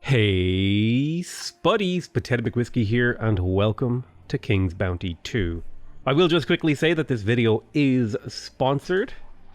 Hey, Spuddies, Potato McWhiskey here, and welcome to King's Bounty 2. I will just quickly say that this video is sponsored,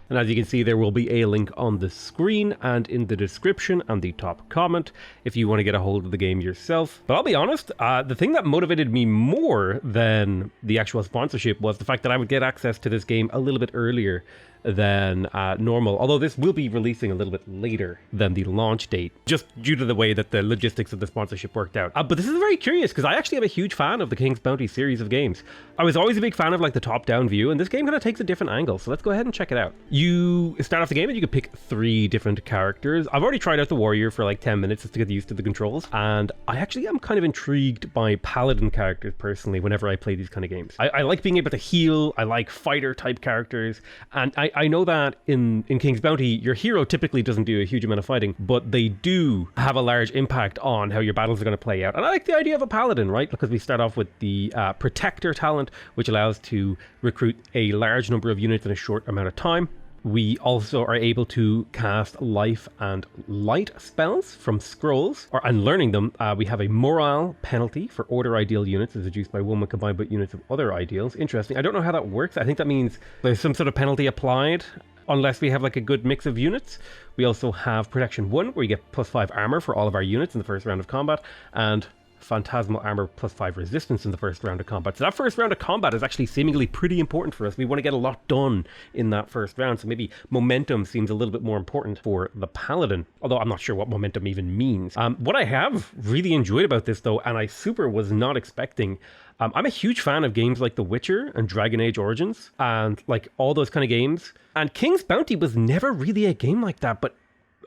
and as you can see there will be a link on the screen and in the description and the top comment if you want to get a hold of the game yourself. But I'll be honest, the thing that motivated me more than the actual sponsorship was the fact that I would get access to this game a little bit earlier than normal, although this will be releasing a little bit later than the launch date, just due to the way that the logistics of the sponsorship worked out. But this is very curious, because I actually am a huge fan of the King's Bounty series of games. I was always a big fan of like the top-down view, and this game kind of takes a different angle, so let's go ahead and check it out. You start off the game and you can pick 3 different characters. I've already tried out the warrior for like 10 minutes just to get used to the controls, and I actually am kind of intrigued by paladin characters personally whenever I play these kind of games. I like being able to heal, I like fighter type characters, and I know that in King's Bounty, your hero typically doesn't do a huge amount of fighting, but they do have a large impact on how your battles are going to play out. And I like the idea of a paladin, right? Because we start off with the protector talent, which allows to recruit a large number of units in a short amount of time. We also are able to cast life and light spells from scrolls, and learning them, we have a morale penalty for order ideal units as reduced by 1 when combined with units of other ideals. Interesting. I don't know how that works. I think that means there's some sort of penalty applied unless we have like a good mix of units. We also have protection 1, where you get +5 armor for all of our units in the first round of combat, and phantasmal armor +5 resistance in the first round of combat. So that first round of combat is actually seemingly pretty important for us. We want to get a lot done in that first round, so maybe momentum seems a little bit more important for the paladin, although I'm not sure what momentum even means. What I have really enjoyed about this though, and I super was not expecting, I'm a huge fan of games like The Witcher and Dragon Age Origins and like all those kind of games, and King's Bounty was never really a game like that, but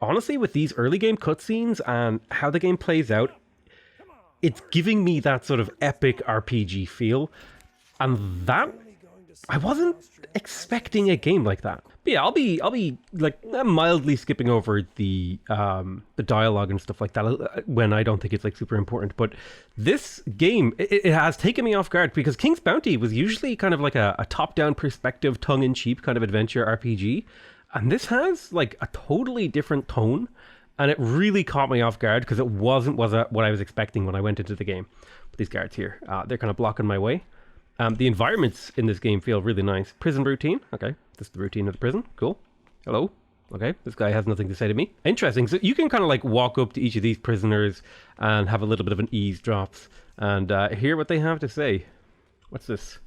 honestly with these early game cutscenes and how the game plays out, it's giving me that sort of epic RPG feel, and that I wasn't expecting a game like that. But yeah, I'll be like mildly skipping over the dialogue and stuff like that when I don't think it's like super important. But this game, it has taken me off guard, because King's Bounty was usually kind of like a top-down perspective, tongue-in-cheek kind of adventure RPG, and this has like a totally different tone. And it really caught me off guard because it wasn't what I was expecting when I went into the game. But these guards here, they're kind of blocking my way. The environments in this game feel really nice. Prison routine. Okay, this is the routine of the prison. Cool. Hello. Okay, this guy has nothing to say to me. Interesting. So you can kind of like walk up to each of these prisoners and have a little bit of an eavesdrop and hear what they have to say. What's this?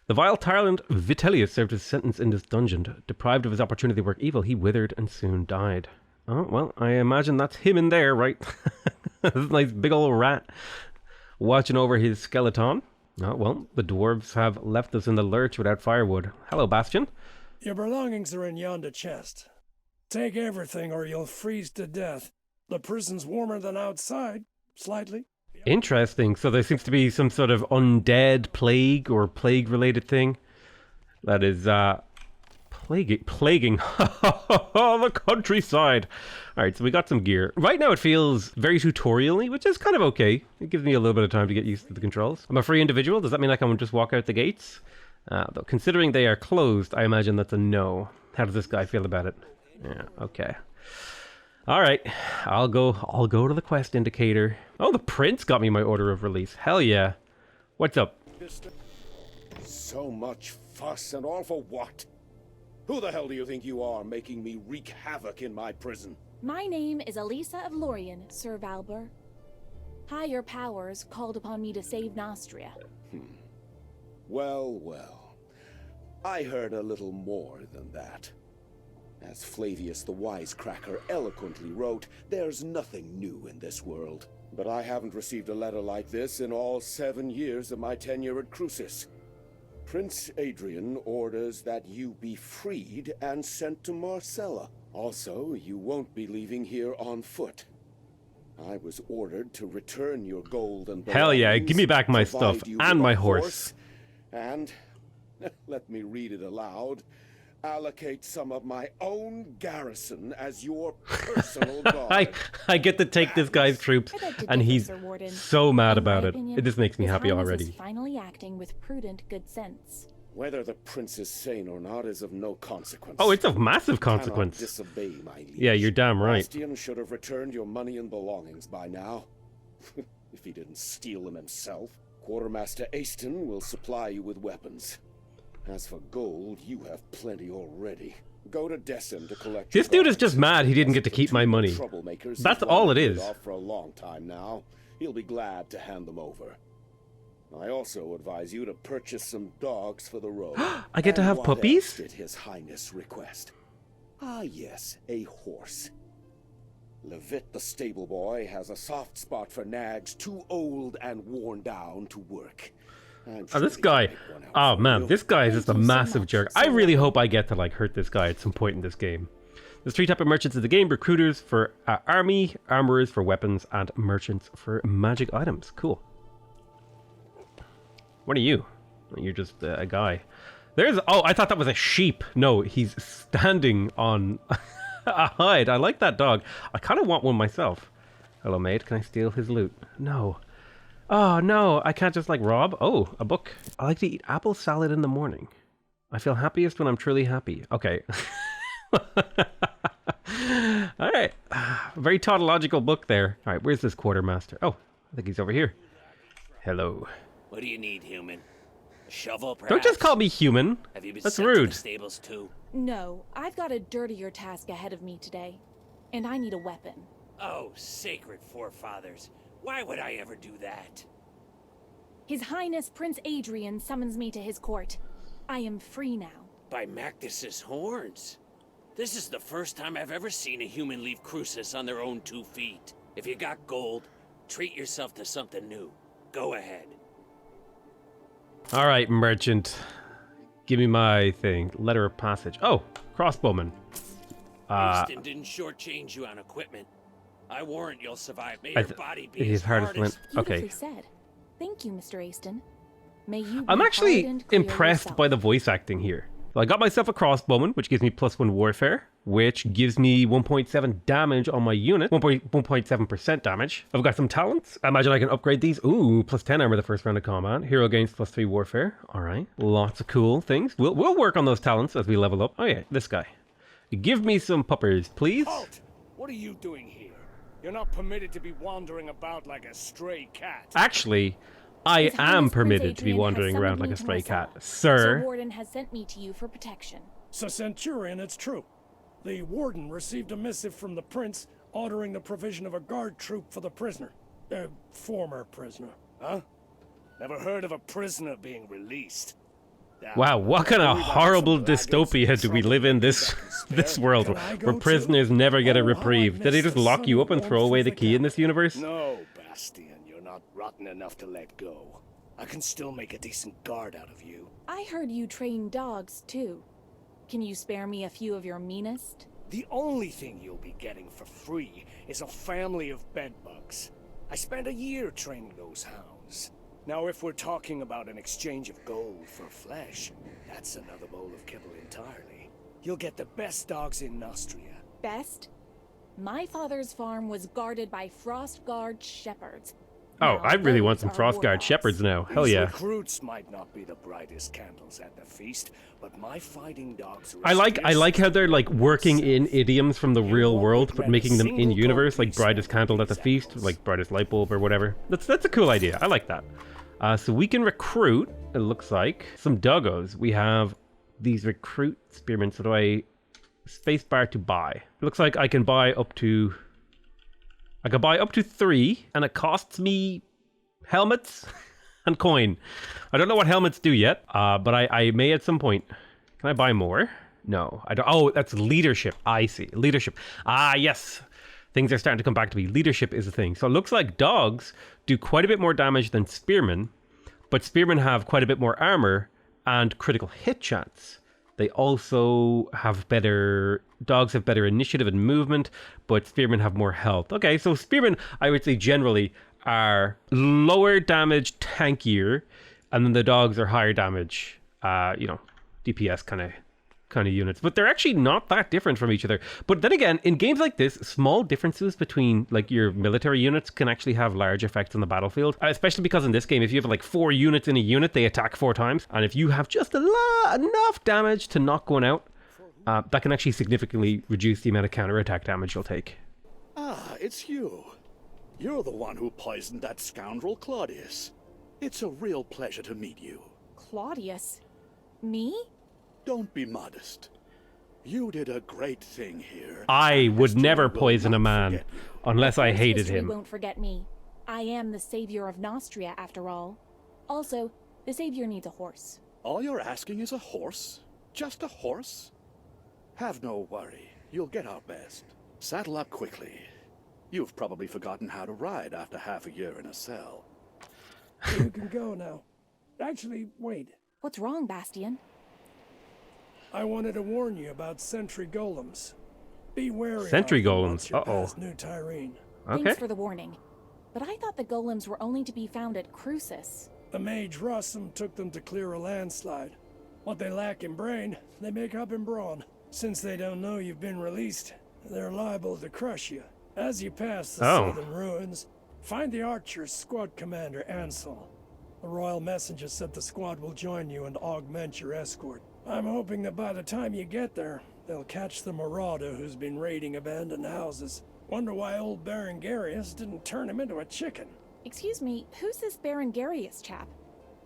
The vile tyrant Vitellius served his sentence in this dungeon. Deprived of his opportunity to work evil, he withered and soon died. Oh, well, I imagine that's him in there, right? This nice big old rat watching over his skeleton. Oh, well, the dwarves have left us in the lurch without firewood. Hello, Bastion. Your belongings are in yonder chest. Take everything or you'll freeze to death. The prison's warmer than outside, slightly. Interesting. So there seems to be some sort of undead plague or plague-related thing that is, plaguing the countryside. All right, so we got some gear. Right now it feels very tutorial-y, which is kind of okay. It gives me a little bit of time to get used to the controls. I'm a free individual. Does that mean I can just walk out the gates? Though considering they are closed, I imagine that's a no. How does this guy feel about it? Yeah, okay. All right, I'll go to the quest indicator. Oh, the prince got me my order of release. Hell yeah. What's up? So much fuss and all for what? Who the hell do you think you are, making me wreak havoc in my prison? My name is Elisa of Lorien, Sir Valber. Higher powers called upon me to save Nostria. Well, well. I heard a little more than that. As Flavius the Wisecracker eloquently wrote, there's nothing new in this world. But I haven't received a letter like this in all 7 years of my tenure at Crucis. Prince Adrian orders that you be freed and sent to Marcella. Also, you won't be leaving here on foot. I was ordered to return your gold and hell yeah, give me back my stuff and my horse. And, let me read it aloud, allocate some of my own garrison as your personal guard. I get to take this guy's troops, and he's so mad about it. This makes me happy already. Finally acting with prudent good sense. Whether the prince is sane or not is of no consequence. Oh, it's of massive You cannot consequence. disobey my liege. Yeah, you're damn right. Bastian should have returned your money and belongings by now. If he didn't steal them himself. Quartermaster Aston will supply you with weapons. As for gold, you have plenty already. Go to Dessin to collect. This dude is just mad he didn't get to keep my money. That's all it is. Off for a long time now. He'll be glad to hand them over. I also advise you to purchase some dogs for the road. I get to have puppies? Did His Highness request? Ah, yes, a horse. Levitt the stable boy has a soft spot for nags too old and worn down to work. Oh, this guy. Oh man, this guy is just a massive jerk. I really hope I get to like hurt this guy at some point in this game. There's 3 types of merchants in the game: recruiters for army, armorers for weapons, and merchants for magic items. Cool. What are you? You're just a guy. There's. Oh, I thought that was a sheep. No, he's standing on a hide. I like that dog. I kind of want one myself. Hello, mate. Can I steal his loot? No. Oh, no. I can't just, like, rob. Oh, a book. I like to eat apple salad in the morning. I feel happiest when I'm truly happy. Okay. All right. Very tautological book there. All right, where's this quartermaster? Oh, I think he's over here. Hello. What do you need, human? A shovel, perhaps? Don't just call me human. Have you been That's sent rude. to the stables too? No, I've got a dirtier task ahead of me today. And I need a weapon. Oh, sacred forefathers. Why would I ever do that? His Highness Prince Adrian summons me to his court. I am free now. By Mactus's horns. This is the first time I've ever seen a human leave Crucis on their own 2 feet. If you got gold, treat yourself to something new. Go ahead. All right, merchant. Give me my thing. Letter of passage. Oh, crossbowman. Easton didn't shortchange you on equipment. I warrant you'll survive. May your body be his as hard hard as flint. as... Okay. Beautifully said. Thank you, Mr. Aston. May you I'm be actually hardened clear impressed yourself. by the voice acting here. So I got myself a crossbowman, which gives me +1 warfare, which gives me 1.7 damage on my unit, 1.7% damage. I've got some talents. I imagine I can upgrade these. Ooh, +10 armor the first round of combat. Hero gains +3 warfare. All right, lots of cool things. We'll work on those talents as we level up. Oh yeah, this guy. Give me some puppers, please. Halt! What are you doing here? You're not permitted to be wandering about like a stray cat. Actually, I His am Highness permitted Prince to be Adrian has wandering around summoned like me a to stray my cat. cell. Sir. Warden has sent me to you for protection. So, Centurion, it's true. The warden received a missive from the prince ordering the provision of a guard troop for the prisoner. Former prisoner. Huh? Never heard of a prisoner being released. Wow, what kind of horrible dystopia do we live in this world Can I go where too? prisoners never get a Oh, how I reprieve? Did they miss just the lock you sunny up and throw warmth away of the the key in this universe? No, Bastian, you're not rotten enough to let go. I can still make a decent guard out of you. I heard you train dogs, too. Can you spare me a few of your meanest? The only thing you'll be getting for free is a family of bedbugs. I spent a year training those hounds. Now, if we're talking about an exchange of gold for flesh, that's another bowl of kibble entirely. You'll get the best dogs in Nostria. Best? My father's farm was guarded by Frostguard shepherds. Oh, Now I really want those some are war Frostguard dogs. shepherds now. Hell These yeah. recruits might not be the brightest candles at the feast, but my fighting dogs. I like how they're like working in idioms from the real world, but making them in universe, like brightest candle at the feast, like brightest light bulb or whatever. That's a cool idea. I like that. So we can recruit, it looks like, some doggos. We have these recruit spearmen. So do I spacebar to buy? It looks like I can buy up to 3, and it costs me helmets and coin. I don't know what helmets do yet, but I may at some point. Can I buy more? No, I don't. Oh, that's leadership. I see. Leadership. Ah, yes. Things are starting to come back to me. Leadership is a thing. So it looks like dogs do quite a bit more damage than spearmen, but spearmen have quite a bit more armor and critical hit chance. They also have dogs have better initiative and movement, but spearmen have more health. Okay, so spearmen, I would say generally, are lower damage, tankier, and then the dogs are higher damage, DPS kind of kind of units, but they're actually not that different from each other. But then again, in games like this, small differences between like your military units can actually have large effects on the battlefield, especially because in this game, if you have like 4 units in a unit, they attack 4 times, and if you have just enough damage to knock one out, that can actually significantly reduce the amount of counterattack damage you'll take. Ah, it's you. You're the one who poisoned that scoundrel Claudius. It's a real pleasure to meet you. Claudius? Me? Don't be modest. You did a great thing here. I would History never will poison a not man forget you. unless I hated History him. won't forget me. I am the savior of Nostria, after all. Also, the savior needs a horse. All you're asking is a horse? Just a horse? Have no worry. You'll get our best. Saddle up quickly. You've probably forgotten how to ride after half a year in a cell. You can go now. Actually, wait. What's wrong, Bastian? I wanted to warn you about sentry golems. Be wary Sentry of them golems? once you Uh-oh. pass New Tyrene. Okay. Thanks for the warning. But I thought the golems were only to be found at Crucis. The mage Russum took them to clear a landslide. What they lack in brain, they make up in brawn. Since they don't know you've been released, they're liable to crush you. As you pass the southern ruins, find the archer's squad commander, Ansel. The royal messenger said the squad will join you and augment your escort. I'm hoping that by the time you get there, they'll catch the marauder who's been raiding abandoned houses. Wonder why old Baron Garius didn't turn him into a chicken. Excuse me, who's this Baron Garius chap?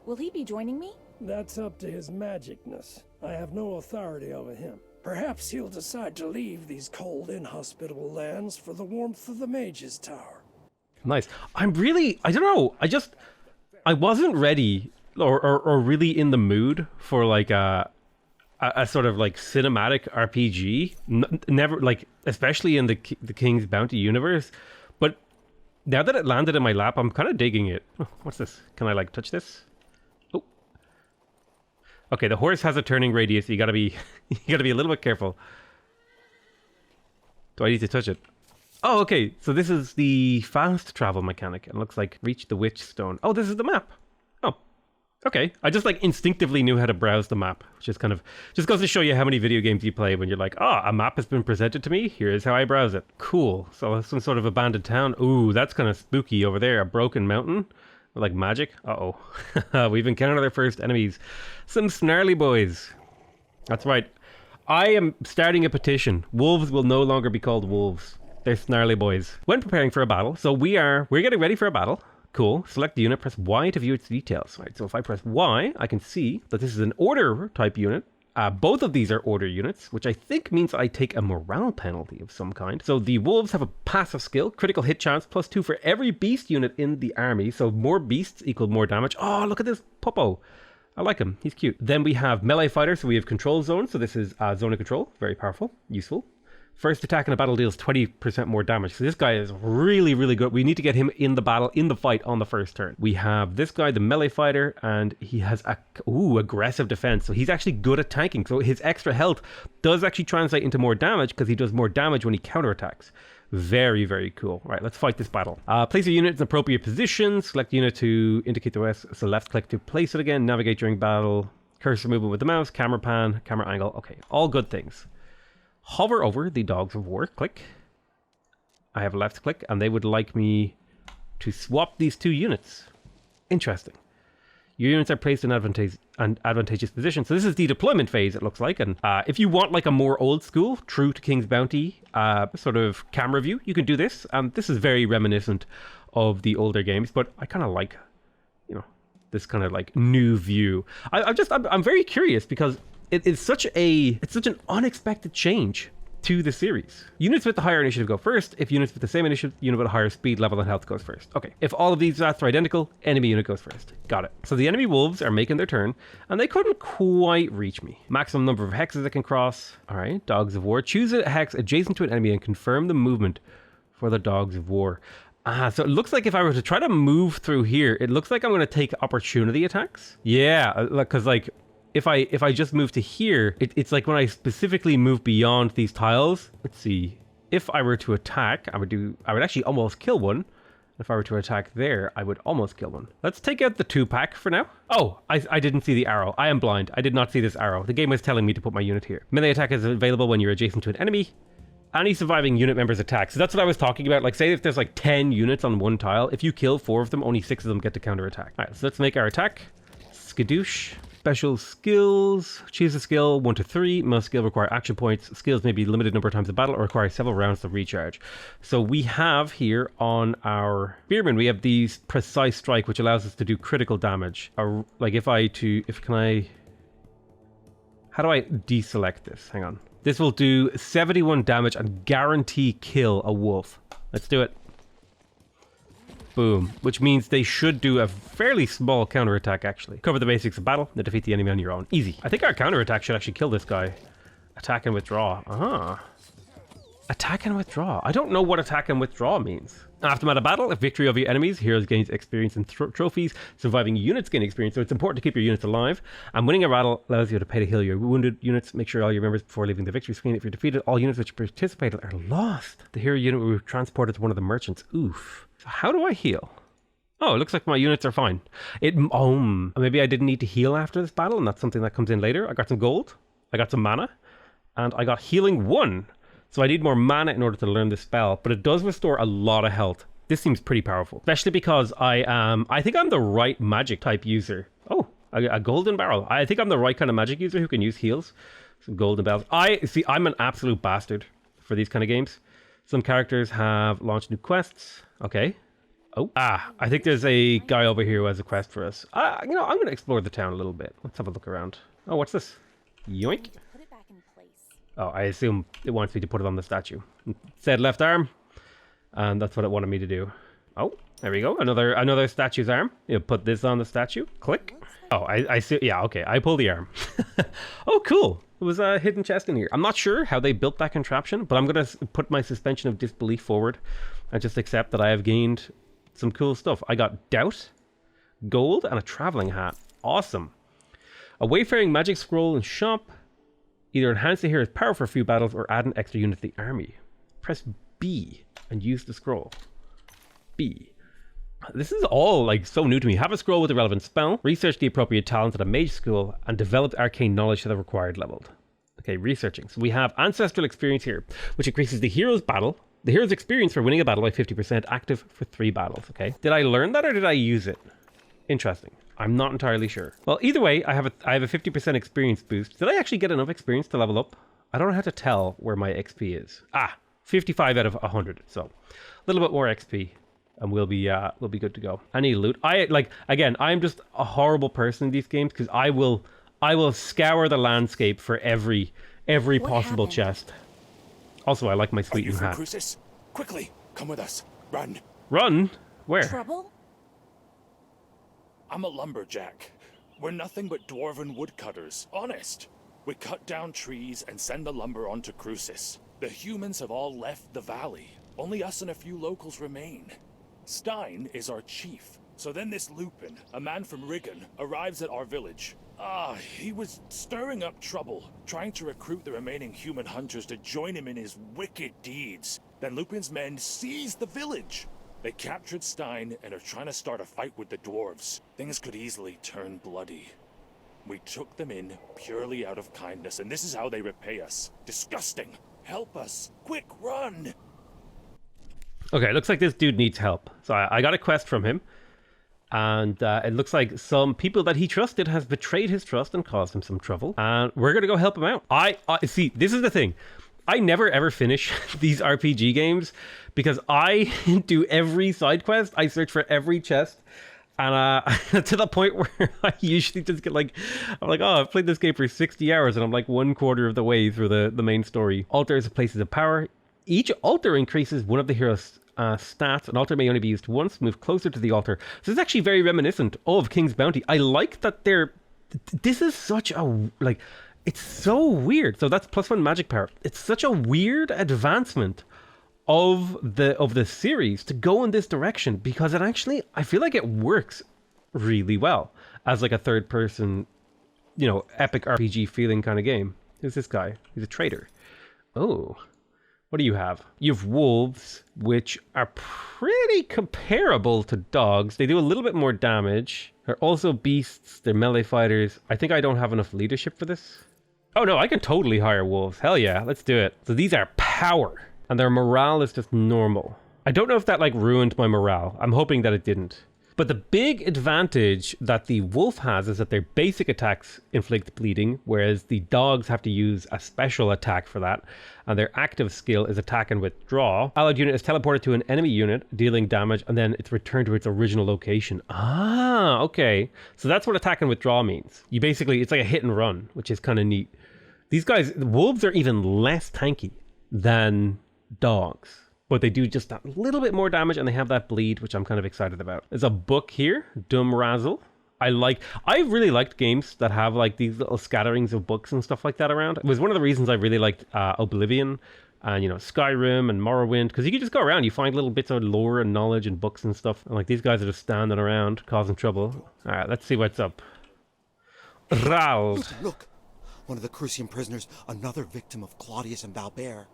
Will he be joining me? That's up to his magicness. I have no authority over him. Perhaps he'll decide to leave these cold, inhospitable lands for the warmth of the Mage's Tower. Nice. I don't know. I wasn't ready or really in the mood for like a sort of like cinematic RPG. Never, like, especially in the King's Bounty universe. But now that it landed in my lap, I'm kind of digging it. Oh, what's this? Can I like touch this? Oh. Okay, the horse has a turning radius. You gotta be a little bit careful. Do I need to touch it? Oh, okay. So this is the fast travel mechanic. It looks like reach the witch stone. Oh, this is the map. Oh, okay. I just like instinctively knew how to browse the map, which is kind of just goes to show you how many video games you play when you're like, oh, a map has been presented to me. Here's how I browse it. Cool. So some sort of abandoned town. Ooh, that's kind of spooky over there. A broken mountain. Like magic. Uh-oh. We've encountered our first enemies. Some snarly boys. That's right. I am starting a petition. Wolves will no longer be called wolves. They're snarly boys. When preparing for a battle, so we're getting ready for a battle. Cool. Select the unit, press Y to view its details. Right, so if I press Y, I can see that this is an order type unit. Both of these are order units, which I think means I take a morale penalty of some kind. So the wolves have a passive skill, critical hit chance, +2 for every beast unit in the army. So more beasts equal more damage. Oh, look at this Popo. I like him. He's cute. Then we have melee fighter. So we have control zone. So this is zone of control. Very powerful. Useful. First attack in a battle deals 20% more damage. So this guy is really, really good. We need to get him in the battle, in the fight on the first turn. We have this guy, the melee fighter, and he has aggressive defense. So he's actually good at tanking. So his extra health does actually translate into more damage because he does more damage when he counterattacks. Very, very cool. Right, let's fight this battle. Place a unit in appropriate position. Select the unit to indicate the rest. So left click to place it again. Navigate during battle. Cursor movement with the mouse. Camera pan. Camera angle. Okay, all good things. Hover over the dogs of war, click. I have a left click, and they would like me to swap these 2 units. Interesting. Your units are placed in advantageous position. So this is the deployment phase, it looks like. And if you want like a more old school, true to King's Bounty sort of camera view, you can do this. This is very reminiscent of the older games, but I kind of like, you know, this kind of like new view. I'm very curious because it's such an unexpected change to the series. Units with the higher initiative go first. If units with the same initiative, unit with a higher speed, level, and health goes first. Okay. If all of these stats are identical, enemy unit goes first. Got it. So the enemy wolves are making their turn, and they couldn't quite reach me. Maximum number of hexes it can cross. All right. Dogs of war. Choose a hex adjacent to an enemy and confirm the movement for the dogs of war. So it looks like if I were to try to move through here, it looks like I'm going to take opportunity attacks. Yeah, because like if I just move to here, it's like when I specifically move beyond these tiles. Let's see. If I were to attack, I would actually almost kill one, If I were to attack there, I would almost kill one. Let's take out the 2-pack for now. Oh, I didn't see the arrow. I am blind. I did not see this arrow. The game was telling me to put my unit here. Melee attack is available when you're adjacent to an enemy. Any surviving unit member's attack. So that's what I was talking about. Like, say if there's like 10 units on one tile, if you kill 4 of them, only 6 of them get to counterattack. All right, so let's make our attack. Skadoosh. Special skills. Choose a skill 1 to 3. Most skill require action points. Skills may be limited number of times in battle or require several rounds to recharge. So we have here on our Spearman, we have these precise strike, which allows us to do critical damage. Or like how do I deselect this? Hang on. This will do 71 damage and guarantee kill a wolf. Let's do it. Boom. Which means they should do a fairly small counterattack, actually. Cover the basics of battle, then defeat the enemy on your own. Easy. I think our counterattack should actually kill this guy. Attack and withdraw. Attack and withdraw. I don't know what attack and withdraw means. Aftermath of battle, if victory over your enemies, heroes gains experience and trophies. Surviving units gain experience, so it's important to keep your units alive. And winning a battle allows you to pay to heal your wounded units. Make sure all your members before leaving the victory screen. If you're defeated, all units which participated are lost. The hero unit will be transported to one of the merchants. Oof. So how do I heal? Oh, it looks like my units are fine. Maybe I didn't need to heal after this battle, and that's something that comes in later. I got some gold, I got some mana, and I got healing 1. So I need more mana in order to learn this spell, but it does restore a lot of health. This seems pretty powerful, especially because I think I'm the right magic type user. Oh, a golden barrel. I think I'm the right kind of magic user who can use heals. Some golden bells. I'm an absolute bastard for these kind of games. Some characters have launched new quests. Okay. I think there's a guy over here who has a quest for us. I'm going to explore the town a little bit. Let's have a look around. Oh, what's this? Yoink. Put it back in place. Oh, I assume it wants me to put it on the statue. It said left arm, and that's what it wanted me to do. Oh, there we go. Another statue's arm. You put this on the statue. Click. Oh, I see. Yeah, okay. I pull the arm. Oh, cool. There was a hidden chest in here. I'm not sure how they built that contraption, but I'm going to put my suspension of disbelief forward and just accept that I have gained some cool stuff. I got doubt, gold, and a traveling hat. Awesome. A wayfaring magic scroll and shop. Either enhance the hero's power for a few battles or add an extra unit to the army. Press B and use the scroll. B. This is all like so new to me. Have a scroll with a relevant spell. Research the appropriate talents at a mage school and develop arcane knowledge to the required level. Okay, researching. So we have ancestral experience here, which increases the hero's experience for winning a battle by 50%, active for 3 battles. Okay. Did I learn that or did I use it? Interesting. I'm not entirely sure. Well, either way, I have a 50% experience boost. Did I actually get enough experience to level up? I don't know how to tell where my XP is. 55 out of 100. So a little bit more XP. And we'll be good to go. I need loot. I'm just a horrible person in these games because I will scour the landscape for every possible chest. Also, I like my sweetened hat. Crucis? Quickly, come with us. Run. Run? Where? Trouble? I'm a lumberjack. We're nothing but dwarven woodcutters. Honest. We cut down trees and send the lumber onto Crucis. The humans have all left the valley. Only us and a few locals remain. Stein is our chief. So then this Lupin, a man from Riggin, arrives at our village. He was stirring up trouble, trying to recruit the remaining human hunters to join him in his wicked deeds. Then Lupin's men seized the village. They captured Stein and are trying to start a fight with the dwarves. Things could easily turn bloody. We took them in purely out of kindness, and this is how they repay us. Disgusting. Help us. Quick, run! Okay, it looks like this dude needs help. So I got a quest from him. And it looks like some people that he trusted has betrayed his trust and caused him some trouble. And we're going to go help him out. I see, this is the thing. I never ever finish these RPG games because I do every side quest. I search for every chest. And to the point where I usually just get I've played this game for 60 hours and I'm like 1/4 of the way through the main story. Altars are places of power. Each altar increases one of the hero's stats. An altar may only be used once. Move closer to the altar. So it's actually very reminiscent of King's Bounty. I like that this is such a it's so weird. So that's +1 magic power. It's such a weird advancement of the series to go in this direction because I feel like it works really well as like a third person, epic RPG feeling kind of game. Who's this guy? He's a traitor. Oh. What do you have? You have wolves, which are pretty comparable to dogs. They do a little bit more damage. They're also beasts. They're melee fighters. I think I don't have enough leadership for this. Oh no, I can totally hire wolves. Hell yeah, let's do it. So these are power, and their morale is just normal. I don't know if that like ruined my morale. I'm hoping that it didn't. But the big advantage that the wolf has is that their basic attacks inflict bleeding, whereas the dogs have to use a special attack for that. And their active skill is attack and withdraw. Allied unit is teleported to an enemy unit, dealing damage, and then it's returned to its original location. Ah, okay. So that's what attack and withdraw means. You basically, it's like a hit and run, which is kind of neat. These guys, wolves are even less tanky than dogs. But they do just that little bit more damage, and they have that bleed, which I'm kind of excited about. There's a book here, Dumb Razzle. I really liked games that have like these little scatterings of books and stuff like that around. It was one of the reasons I really liked Oblivion and, you know, Skyrim and Morrowind, because you can just go around, you find little bits of lore and knowledge and books and stuff. And like these guys are just standing around causing trouble. All right, let's see what's up. Rals. Look, one of the Crucian prisoners, another victim of Claudius and Valbert.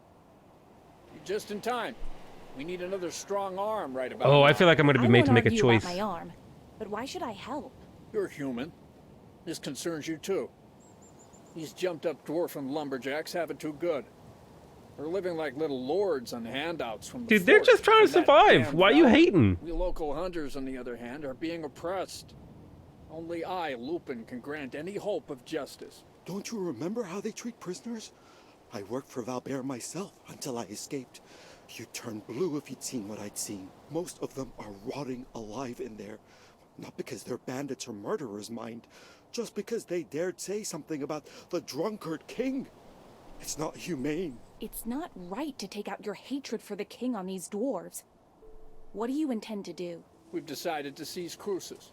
Just in time. We need another strong arm right about now. I feel like I'm going to be made to make a choice. About my arm, but why should I help? You're human. This concerns you too. These jumped up dwarfen lumberjacks have it too good. They're living like little lords on handouts from the Dude, they're just trying to survive. Why are you hating? We local hunters, on the other hand, are being oppressed. Only I, Lupin, can grant any hope of justice. Don't you remember how they treat prisoners? I worked for Valbert myself until I escaped. You'd turn blue if you'd seen what I'd seen. Most of them are rotting alive in there. Not because they're bandits or murderers, mind. Just because they dared say something about the drunkard king. It's not humane. It's not right to take out your hatred for the king on these dwarves. What do you intend to do? We've decided to seize Cruces.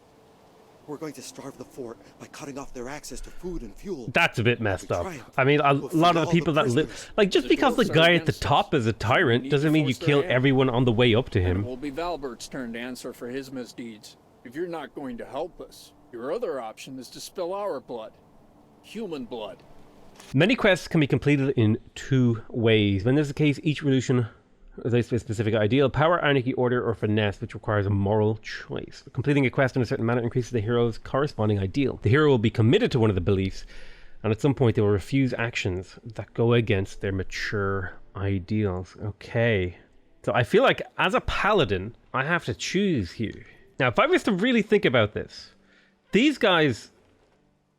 We're going to starve the fort by cutting off their access to food and fuel. That's a bit messed up. I mean, a lot of the people that live... Like, just because the guy at the top is a tyrant doesn't mean you kill everyone on the way up to him. It will be Valbert's turn to answer for his misdeeds. If you're not going to help us, your other option is to spill our blood. Human blood. Many quests can be completed in 2 ways. When this is the case, each resolution relates to a specific ideal, power, anarchy, order, or finesse, which requires a moral choice. Completing a quest in a certain manner increases the hero's corresponding ideal. The hero will be committed to one of the beliefs, and at some point they will refuse actions that go against their mature ideals. Okay. So I feel like as a paladin, I have to choose here. Now, if I was to really think about this, these guys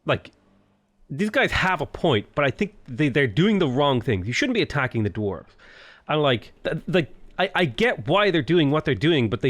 have a point, but I think they're doing the wrong things. You shouldn't be attacking the dwarves. And I get why they're doing what they're doing, but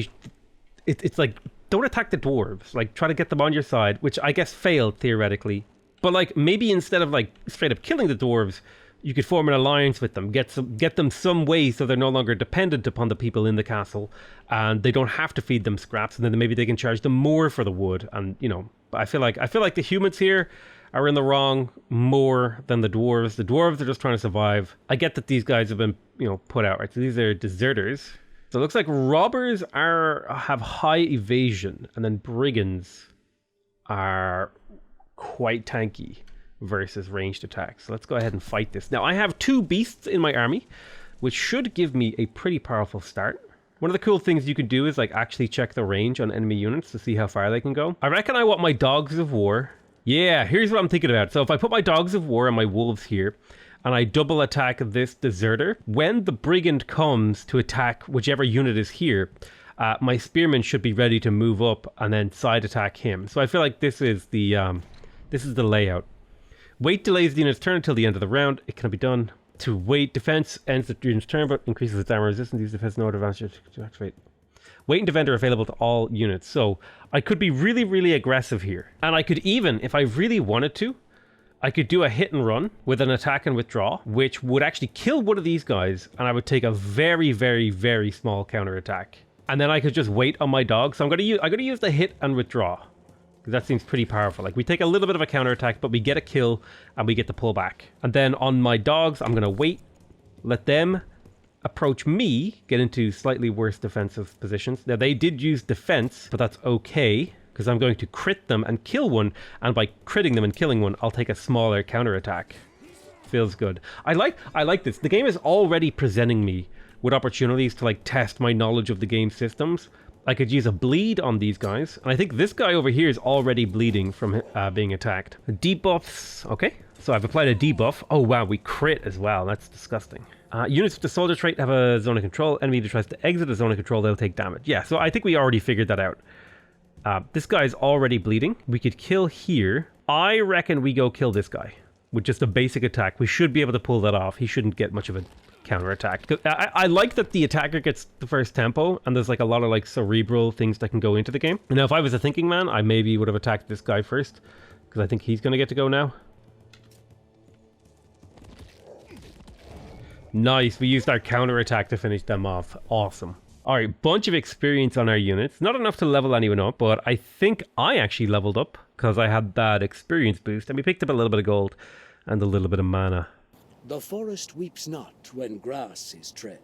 it's like, don't attack the dwarves. Like, try to get them on your side, which I guess failed theoretically. But like, maybe instead of like straight up killing the dwarves, you could form an alliance with them, get them some way so they're no longer dependent upon the people in the castle, and they don't have to feed them scraps, and then maybe they can charge them more for the wood. And you know, I feel like the humans here are in the wrong more than the dwarves. The dwarves are just trying to survive. I get that these guys have been, you know, put out, right? So these are deserters. So it looks like robbers have high evasion, and then brigands are quite tanky versus ranged attacks. So let's go ahead and fight this. Now I have 2 beasts in my army, which should give me a pretty powerful start. One of the cool things you can do is like actually check the range on enemy units to see how far they can go. I reckon I want my dogs of war. Yeah, here's what I'm thinking about. So if I put my dogs of war and my wolves here, and I double attack this deserter, when the brigand comes to attack whichever unit is here, my spearmen should be ready to move up and then side attack him. So I feel like this is the layout. Wait delays the unit's turn until the end of the round. It can be done. To wait, defense ends the unit's turn but increases its armor resistance. Use defense in order advantage to activate. Wait and defend are available to all units. So I could be really, really aggressive here. And I could even, if I really wanted to, I could do a hit and run with an attack and withdraw, which would actually kill one of these guys, and I would take a very, very, very small counterattack. And then I could just wait on my dog. So I'm gonna use the hit and withdraw, because that seems pretty powerful. Like, we take a little bit of a counterattack, but we get a kill and we get to pull back. And then on my dogs, I'm gonna wait, let them approach me, get into slightly worse defensive positions. Now they did use defense, but that's okay, because I'm going to crit them and kill one, and by critting them and killing one, I'll take a smaller counterattack. Feels good. I like this. The game is already presenting me with opportunities to like test my knowledge of the game systems. I could use a bleed on these guys, and I think this guy over here is already bleeding from being attacked. Debuffs, okay. So I've applied a debuff. Oh wow, we crit as well. That's disgusting. Units with the soldier trait have a zone of control. Enemy that tries to exit a zone of control, they'll take damage. Yeah, so I think we already figured that out. This guy's already bleeding. We could kill here. I reckon we go kill this guy with just a basic attack. We should be able to pull that off. He shouldn't get much of a counterattack. I like that the attacker gets the first tempo, and there's like a lot of like cerebral things that can go into the game. Now, if I was a thinking man, I maybe would have attacked this guy first, because I think he's going to get to go now. Nice, we used our counterattack to finish them off. Awesome. Alright, bunch of experience on our units. Not enough to level anyone up, but I think I actually leveled up because I had that experience boost, and we picked up a little bit of gold and a little bit of mana. The forest weeps not when grass is tread.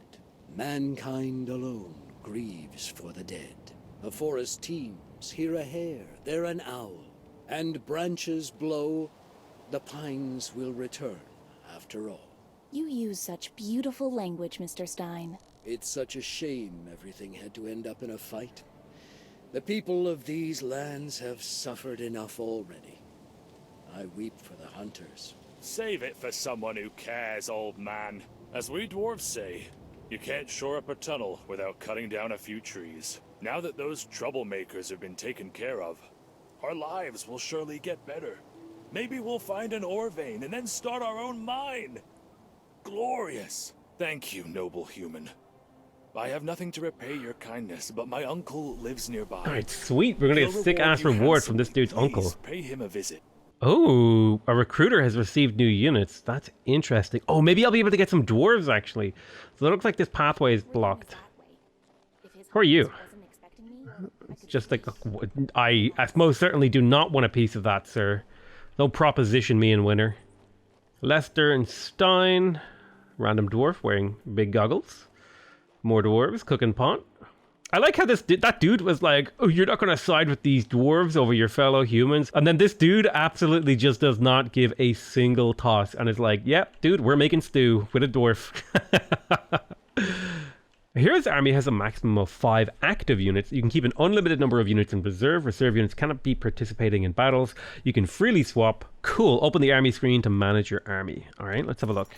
Mankind alone grieves for the dead. The forest teems, here a hare, there an owl, and branches blow, the pines will return after all. You use such beautiful language, Mr. Stein. It's such a shame everything had to end up in a fight. The people of these lands have suffered enough already. I weep for the hunters. Save it for someone who cares, old man. As we dwarves say, you can't shore up a tunnel without cutting down a few trees. Now that those troublemakers have been taken care of, our lives will surely get better. Maybe we'll find an ore vein and then start our own mine. Glorious. Thank you, noble human. I have nothing to repay your kindness, but my uncle lives nearby. Alright, sweet. We're gonna get a sick-ass reward from this dude's uncle. Pay him a visit. Oh, a recruiter has received new units. That's interesting. Oh, maybe I'll be able to get some dwarves, actually. So it looks like this pathway is blocked. Who are you? It's just like, I most certainly do not want a piece of that, sir. Don't proposition me in winter. Lester and Stein. Random dwarf wearing big goggles. More dwarves, cooking pot. I like how that dude was like, oh, you're not going to side with these dwarves over your fellow humans. And then this dude absolutely just does not give a single toss. And is like, yep, dude, we're making stew with a dwarf. Hero's army has a maximum of 5 active units. You can keep an unlimited number of units in reserve. Reserve units cannot be participating in battles. You can freely swap. Cool. Open the army screen to manage your army. All right, let's have a look.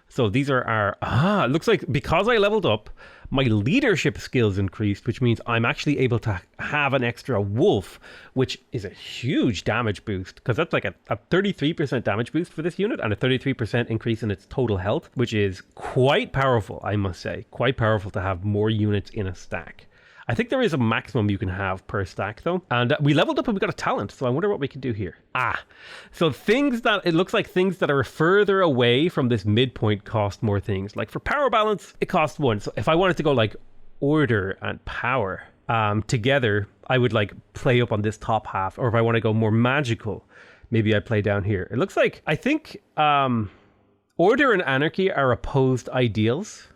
So these are our... it looks like because I leveled up, my leadership skills increased, which means I'm actually able to have an extra wolf, which is a huge damage boost, because that's like a 33% damage boost for this unit and a 33% increase in its total health, which is quite powerful, I must say. Quite powerful to have more units in a stack. I think there is a maximum you can have per stack though. And we leveled up and we got a talent. So I wonder what we can do here. So it looks like things that are further away from this midpoint cost more things. Like for power balance, it costs 1. So if I wanted to go like order and power together, I would like play up on this top half. Or if I want to go more magical, maybe I play down here. It looks like, I think order and anarchy are opposed ideals.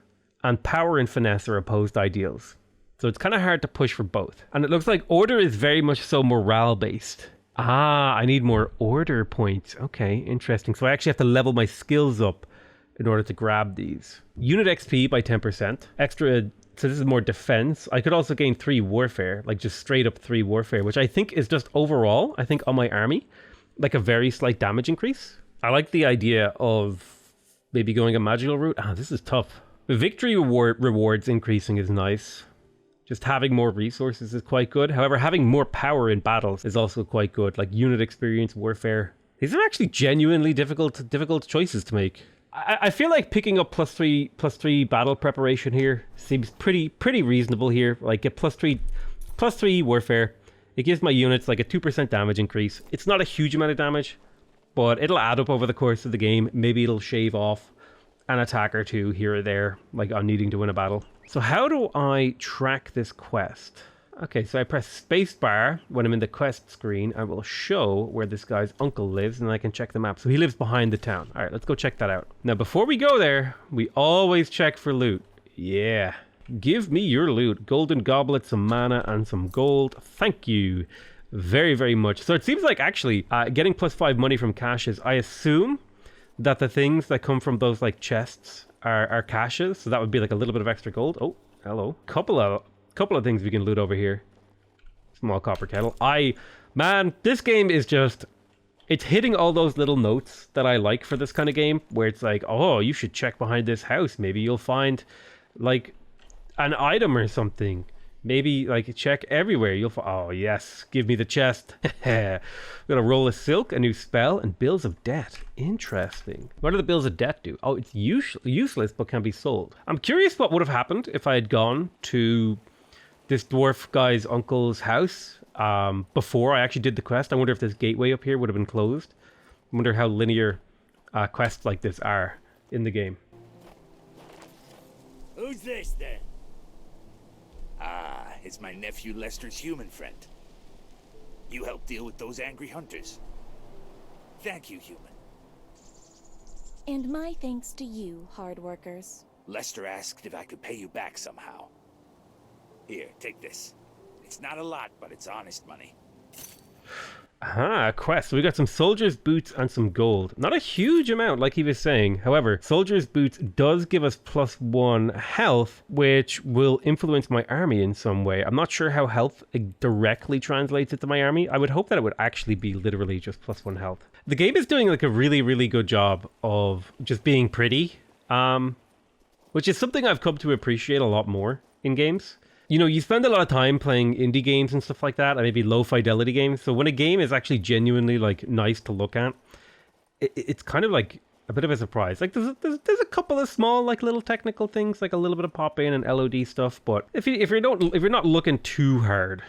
And power and finesse are opposed ideals. So it's kind of hard to push for both. And it looks like order is very much so morale based. I need more order points. Okay, interesting. So I actually have to level my skills up in order to grab these. Unit XP by 10%. Extra, so this is more defense. I could also gain 3 warfare, like just straight up 3 warfare, which I think is just overall, I think on my army, like a very slight damage increase. I like the idea of maybe going a magical route. This is tough. The victory rewards increasing is nice. Just having more resources is quite good. However, having more power in battles is also quite good. Like unit experience, warfare. These are actually genuinely difficult choices to make. I feel like picking up plus three battle preparation here seems pretty reasonable here. Like get plus three warfare. It gives my units like a 2% damage increase. It's not a huge amount of damage, but it'll add up over the course of the game. Maybe it'll shave off an attack or 2 here or there, like on needing to win a battle. So how do I track this quest? Okay, so I press spacebar when I'm in the quest screen. I will show where this guy's uncle lives, and I can check the map. So he lives behind the town. All right, let's go check that out. Now, before we go there, we always check for loot. Yeah. Give me your loot. Golden goblet, some mana, and some gold. Thank you very, very much. So it seems like actually getting +5 money from caches, I assume that the things that come from those like chests are caches, so that would be like a little bit of extra gold. Oh, hello. Couple of things we can loot over here. Small copper kettle. Man, this game is just, it's hitting all those little notes that I like for this kind of game, where it's like, oh, you should check behind this house. Maybe you'll find like an item or something. Maybe like check everywhere. You'll find, oh yes, give me the chest. We're gonna roll a silk, a new spell, and bills of debt. Interesting. What do the bills of debt do? Oh, it's useless but can be sold. I'm curious what would have happened if I had gone to this dwarf guy's uncle's house before I actually did the quest. I wonder if this gateway up here would have been closed. I wonder how linear quests like this are in the game. Who's this then? Ah, it's my nephew Lester's human friend. You helped deal with those angry hunters. Thank you, human. And my thanks to you, hard workers. Lester asked if I could pay you back somehow. Here, take this. It's not a lot, but it's honest money. Ah, quest. So we got some soldier's boots and some gold. Not a huge amount, like he was saying. However, soldier's boots does give us +1 health, which will influence my army in some way. I'm not sure how health directly translates into my army. I would hope that it would actually be literally just +1 health. The game is doing like a really, really good job of just being pretty, which is something I've come to appreciate a lot more in games. You know, you spend a lot of time playing indie games and stuff like that, and maybe low fidelity games. So when a game is actually genuinely like nice to look at, it's kind of like a bit of a surprise. Like there's a couple of small like little technical things, like a little bit of pop in and LOD stuff. But if you're not looking too hard,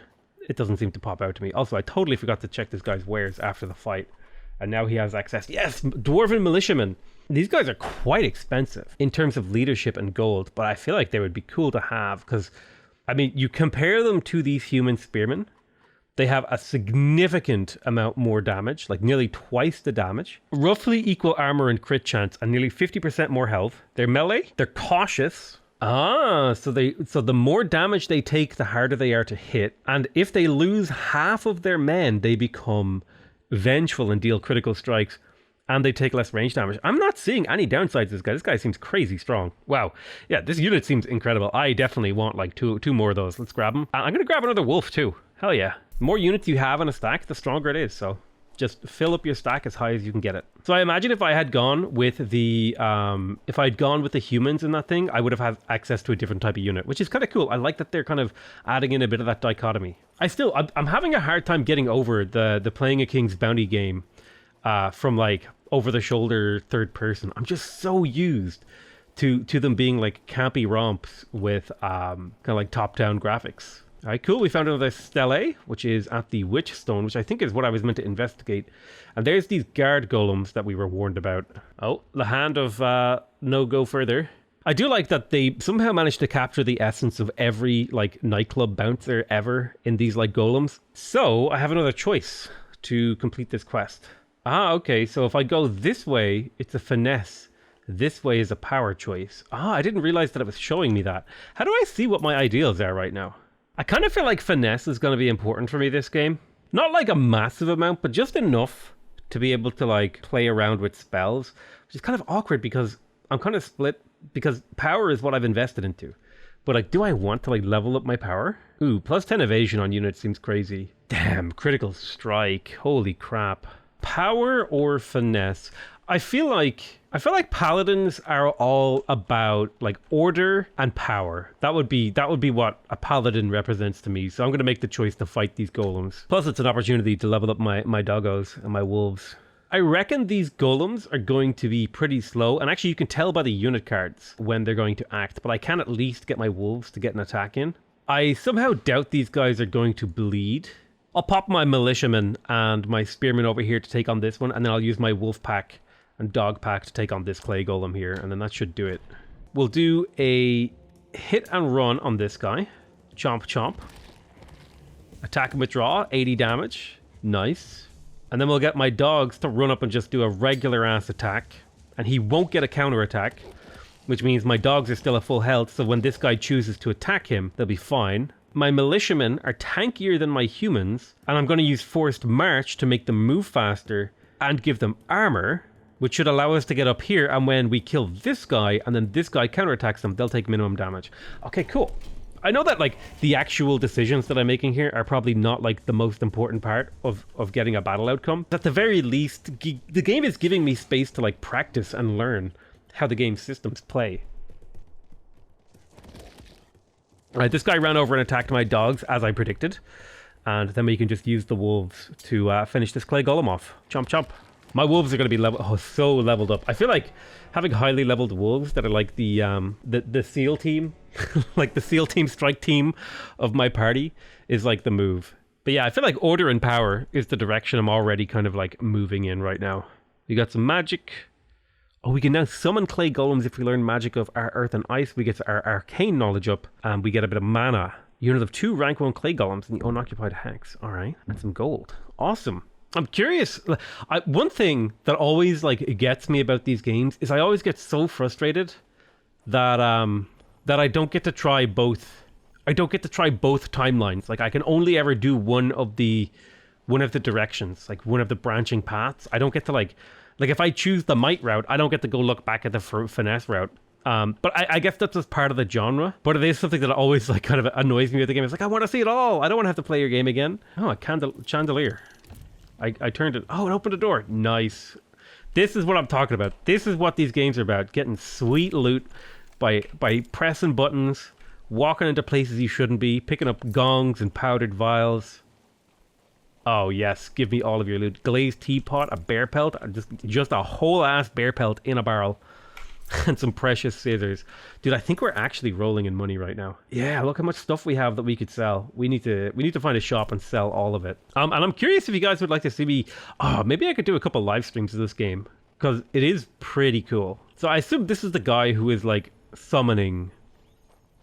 it doesn't seem to pop out to me. Also, I totally forgot to check this guy's wares after the fight, and now he has access. Yes, dwarven militiamen. These guys are quite expensive in terms of leadership and gold, but I feel like they would be cool to have because, I mean, you compare them to these human spearmen, they have a significant amount more damage, like nearly twice the damage, roughly equal armor and crit chance, and nearly 50% more health. They're melee, they're cautious. So the more damage they take, the harder they are to hit. And if they lose half of their men, they become vengeful and deal critical strikes. And they take less range damage. I'm not seeing any downsides to this guy. This guy seems crazy strong. Wow. Yeah, this unit seems incredible. I definitely want like two more of those. Let's grab them. I'm going to grab another wolf too. Hell yeah. The more units you have in a stack, the stronger it is. So just fill up your stack as high as you can get it. So I imagine if I had gone with the humans in that thing, I would have had access to a different type of unit, which is kind of cool. I like that they're kind of adding in a bit of that dichotomy. I'm having a hard time getting over the playing a King's Bounty game from like over-the-shoulder third person. I'm just so used to them being like campy romps with kind of like top-down graphics. All right, cool. We found another stele, which is at the Witch Stone, which I think is what I was meant to investigate. And there's these guard golems that we were warned about. Oh, the hand of no go further. I do like that they somehow managed to capture the essence of every like nightclub bouncer ever in these like golems. So I have another choice to complete this quest. Ah, okay, so if I go this way, it's a finesse. This way is a power choice. Ah, I didn't realize that it was showing me that. How do I see what my ideals are right now? I kind of feel like finesse is going to be important for me this game. Not like a massive amount, but just enough to be able to like play around with spells, which is kind of awkward because I'm kind of split because power is what I've invested into. But like, do I want to like level up my power? Ooh, +10 evasion on units seems crazy. Damn, critical strike. Holy crap. Power or finesse? I feel like paladins are all about like order and power. That would be what a paladin represents to me. So I'm going to make the choice to fight these golems. Plus it's an opportunity to level up my doggos and my wolves. I reckon these golems are going to be pretty slow, and actually you can tell by the unit cards when they're going to act, but I can at least get my wolves to get an attack in. I somehow doubt these guys are going to bleed. I'll pop my militiamen and my spearmen over here to take on this one, and then I'll use my wolf pack and dog pack to take on this clay golem here, and then that should do it. We'll do a hit and run on this guy. Chomp chomp. Attack and withdraw, 80 damage. Nice. And then we'll get my dogs to run up and just do a regular ass attack, and he won't get a counter attack, which means my dogs are still at full health, so when this guy chooses to attack him, they'll be fine. My militiamen are tankier than my humans, and I'm going to use forced march to make them move faster and give them armor. which should allow us to get up here, and when we kill this guy and then this guy counterattacks them, they'll take minimum damage. Okay, cool. I know that like the actual decisions that I'm making here are probably not like the most important part of getting a battle outcome. At the very least, the game is giving me space to like practice and learn how the game's systems play. Alright, this guy ran over and attacked my dogs as I predicted. And then we can just use the wolves to finish this clay golem off. Chomp chomp. My wolves are going to be so leveled up. I feel like having highly leveled wolves that are like the SEAL team, like the SEAL team strike team of my party is like the move. But yeah, I feel like order and power is the direction I'm already kind of like moving in right now. We got some magic. Oh, we can now summon clay golems if we learn magic of our earth and ice. We get our arcane knowledge up and we get a bit of mana. Unit of 2 rank 1 clay golems in the unoccupied hex. All right, and some gold. Awesome. I'm curious. One thing that always like gets me about these games is I always get so frustrated that that I don't get to try both. I don't get to try both timelines. Like I can only ever do one of the directions, like one of the branching paths. I don't get to like if I choose the might route, I don't get to go look back at the finesse route. But I guess that's just part of the genre. But it is something that always like kind of annoys me with the game. It's like I want to see it all. I don't want to have to play your game again. Oh, a chandelier. I turned it. Oh, it opened a door. Nice. This is what I'm talking about. This is what these games are about. Getting sweet loot by pressing buttons, walking into places you shouldn't be, picking up gongs and powdered vials. Oh yes, give me all of your loot. Glazed teapot, a bear pelt, just a whole ass bear pelt in a barrel. And some precious scissors. Dude, I think we're actually rolling in money right now. Yeah, look how much stuff we have that we could sell. We need to find a shop and sell all of it. And I'm curious if you guys would like to see me... Oh, maybe I could do a couple live streams of this game. Because it is pretty cool. So I assume this is the guy who is like summoning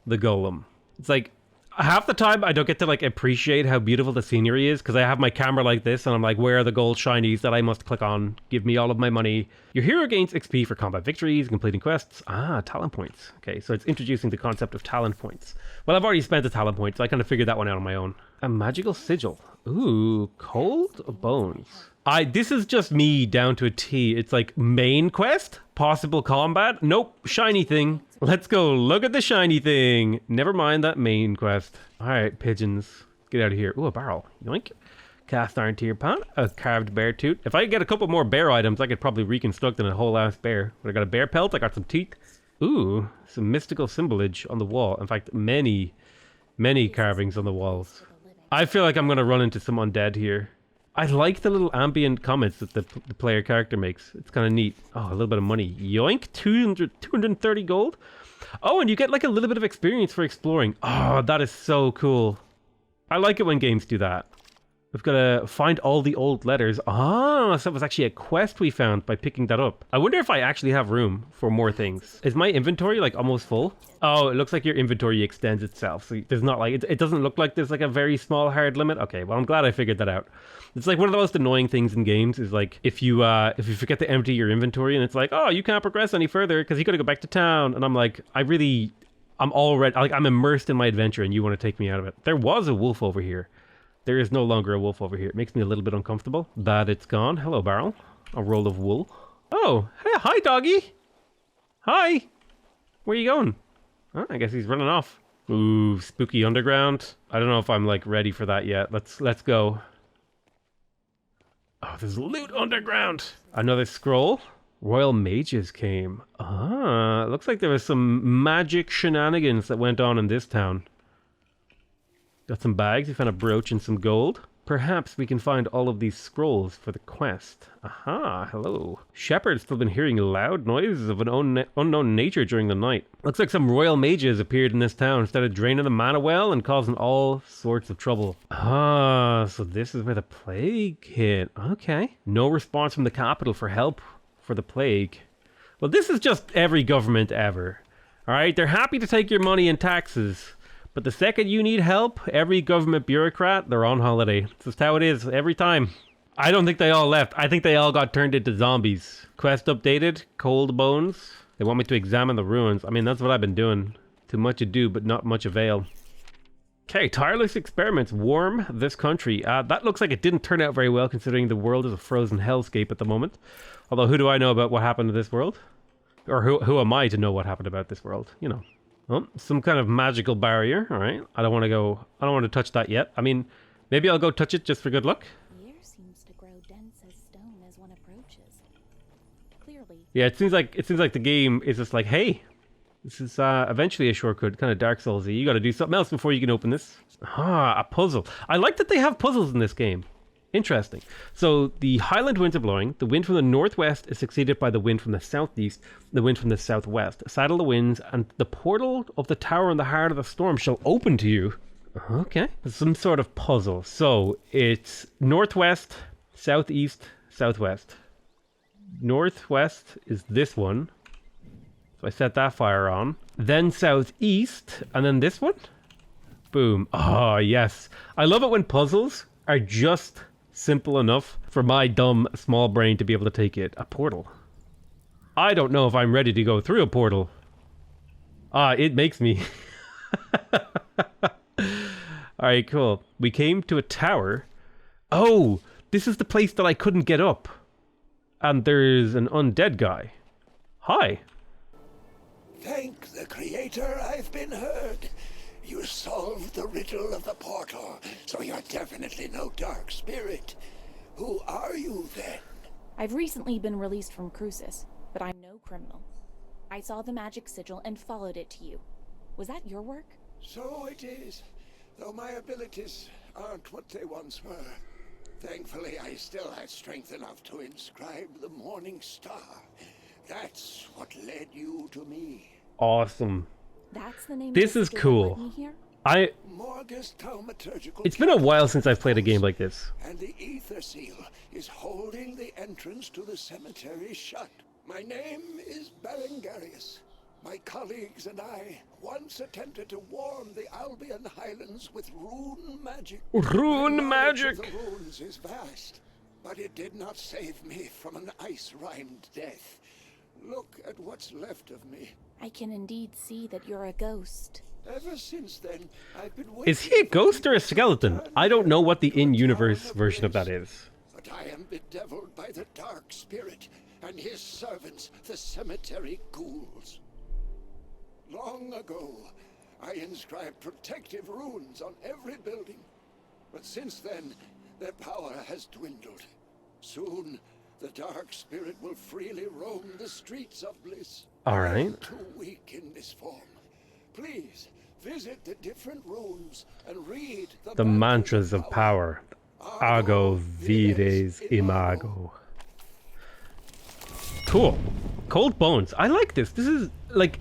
the golem. It's like... Half the time I don't get to like appreciate how beautiful the scenery is because I have my camera like this and I'm like, where are the gold shinies that I must click on? Give me all of my money. Your hero gains XP for combat victories, completing quests. Ah, talent points. Okay, so it's introducing the concept of talent points. Well, I've already spent the talent points, so I kind of figured that one out on my own. A magical sigil. Ooh, cold bones. This is just me down to a T. It's like main quest, possible combat. Nope, shiny thing. Let's go look at the shiny thing. Never mind that main quest. All right, pigeons, get out of here. Ooh, a barrel. Yoink. Cast iron tier pot. A carved bear tooth. If I could get a couple more bear items, I could probably reconstruct in a whole ass bear. But I got a bear pelt. I got some teeth. Ooh, some mystical symbolage on the wall. In fact, many carvings on the walls. I feel like I'm gonna run into some undead here. I like the little ambient comments that the player character makes. It's kind of neat. Oh, a little bit of money. Yoink, 230 gold. Oh, and you get like a little bit of experience for exploring. Oh, that is so cool. I like it when games do that. We've got to find all the old letters. Ah, so it was actually a quest we found by picking that up. I wonder if I actually have room for more things. Is my inventory like almost full? Oh, it looks like your inventory extends itself. So there's not like, it doesn't look like there's like a very small hard limit. Okay, well, I'm glad I figured that out. It's like one of the most annoying things in games is like if you forget to empty your inventory and it's like, oh, you can't progress any further because you got to go back to town. And I'm like, I'm already, like I'm immersed in my adventure and you want to take me out of it. There was a wolf over here. There is no longer a wolf over here. It makes me a little bit uncomfortable that it's gone. Hello, barrel. A roll of wool. Oh, hey, hi, doggy. Hi. Where are you going? Oh, I guess he's running off. Ooh, spooky underground. I don't know if I'm like ready for that yet. Let's go. Oh, there's loot underground. Another scroll. Royal mages came. Ah, looks like there was some magic shenanigans that went on in this town. Got some bags, we found a brooch and some gold. Perhaps we can find all of these scrolls for the quest. Aha, hello. Shepherd's still been hearing loud noises of an unknown nature during the night. Looks like some royal mages appeared in this town, started draining the mana well and causing all sorts of trouble. Ah, so this is where the plague hit. Okay. No response from the capital for help for the plague. Well, this is just every government ever. Alright, they're happy to take your money and taxes. But the second you need help, every government bureaucrat, they're on holiday. That's just how it is every time. I don't think they all left. I think they all got turned into zombies. Quest updated, cold bones. They want me to examine the ruins. I mean, that's what I've been doing. To much ado, but not much avail. Okay, tireless experiments warm this country. That looks like it didn't turn out very well considering the world is a frozen hellscape at the moment. Although, who do I know about what happened to this world? Or who am I to know what happened about this world? You know. Oh, some kind of magical barrier. All right. I don't want to touch that yet. I mean, maybe I'll go touch it just for good luck. The air seems to grow dense as stone as one approaches. Clearly. Yeah, it seems like the game is just like, hey, this is eventually a shortcut, kind of Dark Souls-y. You got to do something else before you can open this. Ah, a puzzle. I like that they have puzzles in this game. Interesting. So the highland winds are blowing. The wind from the northwest is succeeded by the wind from the southeast, the wind from the southwest. Saddle the winds, and the portal of the tower in the heart of the storm shall open to you. Okay. Some sort of puzzle. So it's northwest, southeast, southwest. Northwest is this one. So I set that fire on. Then southeast, and then this one. Boom. Oh, yes. I love it when puzzles are just simple enough for my dumb small brain to be able to take it. A portal. I don't know if I'm ready to go through a portal. It makes me. Alright, cool. We came to a tower. Oh, this is the place that I couldn't get up. And there's an undead guy. Hi. Thank the Creator, I've been heard. You solved the riddle of the portal, so you're definitely no dark spirit. Who are you, then? I've recently been released from Crucis, but I'm no criminal. I saw the magic sigil and followed it to you. Was that your work? So it is, though my abilities aren't what they once were. Thankfully, I still had strength enough to inscribe the Morning Star. That's what led you to me. Awesome. That's the name. This is cool. It's been a while since I've played a game like this. And the ether seal is holding the entrance to the cemetery shut. My name is Belengarius. My colleagues and I once attempted to warm the Albion Highlands with rune magic. Rune magic! The runes is vast, but it did not save me from an ice-rimed death. Look at what's left of me. I can indeed see that you're a ghost. Ever since then, I've been Is he a ghost or a skeleton? I don't know what the in-universe version of that is. But I am bedeviled by the dark spirit and his servants, the cemetery ghouls. Long ago, I inscribed protective runes on every building. But since then, their power has dwindled. Soon, the dark spirit will freely roam the streets of bliss. All right. I'm too weak in this form. Please, visit the different rooms and read the mantras of power. Argo Vides Imago. Cool. Cold Bones. I like this. This is like,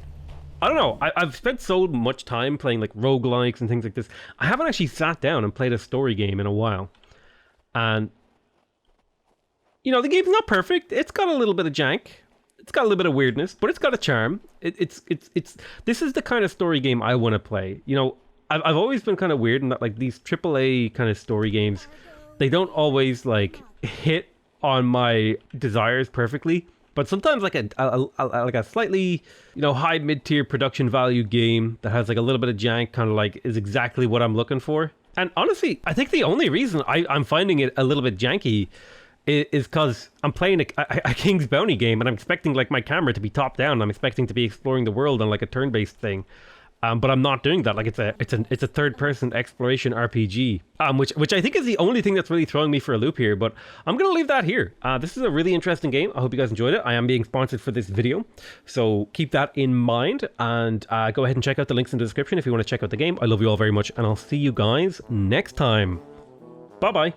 I don't know. I've spent so much time playing like roguelikes and things like this. I haven't actually sat down and played a story game in a while. And you know, the game's not perfect. It's got a little bit of jank. It's got a little bit of weirdness, but it's got a charm. It's this is the kind of story game I want to play. You know, I've always been kind of weird in that like these AAA kind of story games, they don't always like hit on my desires perfectly. But sometimes like a slightly, you know, high mid-tier production value game that has like a little bit of jank kind of like is exactly what I'm looking for. And honestly, I think the only reason I'm finding it a little bit janky is because I'm playing a King's Bounty game and I'm expecting like my camera to be top down. I'm expecting to be exploring the world on like a turn-based thing, but I'm not doing that. Like it's a third-person exploration RPG, which I think is the only thing that's really throwing me for a loop here. But I'm gonna leave that here. This is a really interesting game. I hope you guys enjoyed it. I am being sponsored for this video, so keep that in mind and go ahead and check out the links in the description if you want to check out the game. I love you all very much, and I'll see you guys next time. Bye bye.